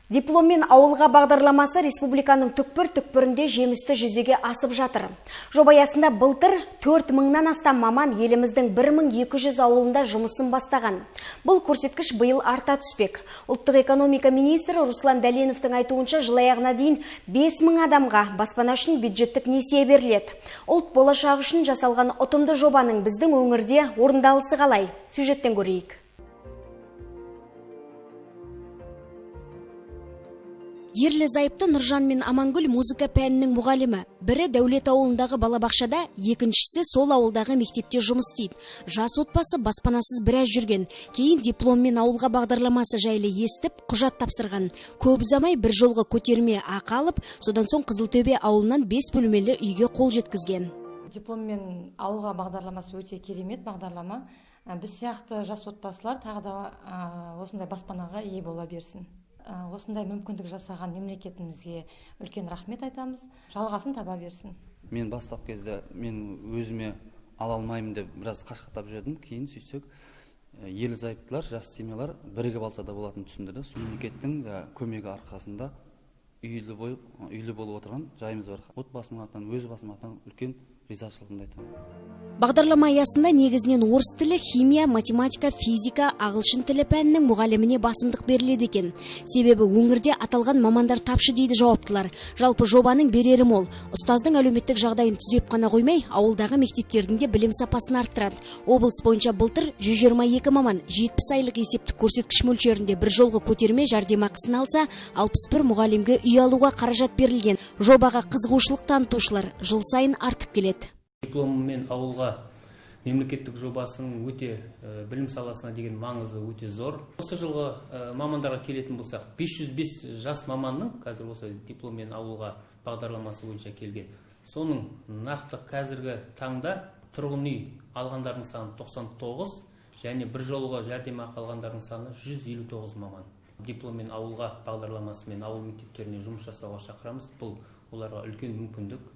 Дипломмен ауылға бағдарламасы республиканың түкпір-түкпірінде жемісті жүзеге асып жатыр. Жоба аясында былтыр 4000-нан астам маман еліміздің 1200 ауылында жұмысын бастаған. Бұл көрсеткіш биыл арта түспек. Ұлттық экономика министрі Руслан Дәленовтің айтуынша жыл аяғына дейін 5000 адамға баспана үшін бюджеттік несие беріледі. Ұлт болашағы үшін жасалған ұтымды жобаның біздің өңірде орындалысы қалай? Сюжеттен көрейік. Ерлі-зайыпты Нұржан мен Амангүл музыка пәнінің мұғалімі. Бірі Дәулет ауылындағы балабақшада, екіншісі сол ауылдағы мектепте жұмыс істейді. Жас отбасы баспанасыз біраз жүрген. Кейін дипломмен ауылға бағдарламасы жайлы естіп, құжат тапсырған. Көп ұзамай бір жолғы көтерме ақы алып, содан соң Қызылтөбе ауылынан 5 бөлмелі үйге қол жеткізген. Дипломмен ауылға бағдарламасы өте керемет бағдарлама. Біз сияқты жас отбасылар тағы да осындай баспанаға ие бола берсін. Осындай мүмкіндік жасаған мемлекетімізге үлкен рахмет айтамыз. Жалғасын таба берсін. Мен бастап кезде мен өзіме ала алмаймын деп біраз қашқақтап жүрдім. Кейін сөйтсек, ерлі-зайыптылар, жас семьялар бірігіп алса да болатын түсіндірді. Мемлекеттің көмегі арқасында үйлі болып отырған жайымыз бар. Отбасының атынан, өз басының атынан үлкен ризашылығымды айтамын. Бағдарлама аясында негізінен орыс тілі, химия, математика, физика, ағылшын тілі пәнінің мұғаліміне басымдық беріледі екен. Себебі өңірде аталған мамандар тапшы дейді жауаптылар. Жалпы жобаның берері мол. Ұстаздың әлеуметтік жағдайын түзеп қана қоймай, ауылдағы мектептердің де білім сапасын арттырады. Облыс бойынша былтыр 122 маман 70 айлық есептік көрсеткіш мөлшерінде бір жолғы көтерме жәрдемақысын алса, 61 мұғалімге үй алуға қаражат берілген. Жобаға қызығушылық танытушылар жыл сайын артып келеді. Дипломмен ауылға мемлекеттік жобасының өте білім саласына деген маңызы өте зор. Осы жылғы мамандарға келетін болсақ, 505 жас маманның қазір осы дипломмен ауылға бағдарламасы бойынша келген. Соның нақты қазіргі таңда тұрғын үй алғандардың саны 99 және бір жолғы жәрдемақы алғандардың саны 159 маман. Дипломмен ауылға бағдарламасымен ауыл мектептеріне жұмыс жасауға шақырамыз. Бұл оларға үлкен мүмкіндік.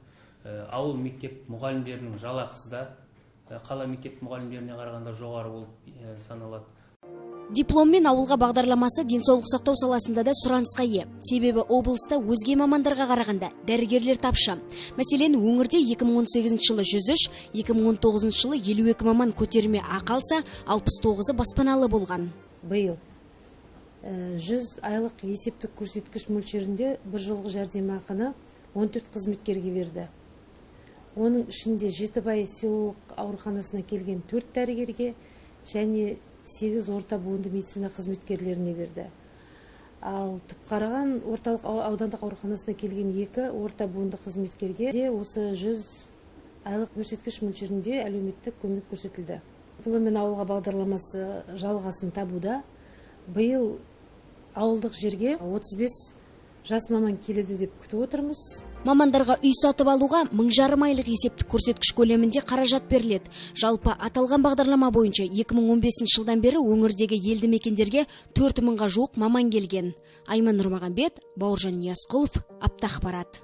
Ауыл мектеп мұғалімдерінің жалақысы да қала мектеп мұғалімдеріне қарағанда жоғары болып саналады. Дипломмен ауылға бағдарламасы денсаулық сақтау саласында да сұранысқа ие. Себебі облыста өзге мамандарға қарағанда дәрігерлер тапшы. Мәселен, өңірде 2018 жылы 103, 2019 жылы 52 маман көтерме ақы алса, 69-ы баспаналы болған. Биыл 100 айлық есептік көрсеткіш мөлшерінде бір жолғы жәрдемақыны 14 қызметкерге берді. Оның ішінде Жетібай селолық ауруханасына келген 4 дәрігерге және 8 орта буынды медицина қызметкерлеріне берді. Ал Түпқараған орталық аудандық ауруханасына келген 2 орта буынды қызметкерге де осы 100 айлық көрсеткіш мөлшерінде әлеуметтік көмек көрсетілді. Дипломмен ауылға бағдарламасы жалғасын табуда. Биыл ауылдық жерге 35 жас маман келеді деп күтіп отырмыз. Мамандарға үй сатып алуға 1000 айлық есептік көрсеткіш көлемінде қаражат беріледі. Жалпы аталған бағдарлама бойынша 2015 жылдан бері өңірдегі елді мекендерге 4000-ға жуық маман келген. Айман Нұрмағамбет, Бауыржан Ниязқұлов, Аптақпарат.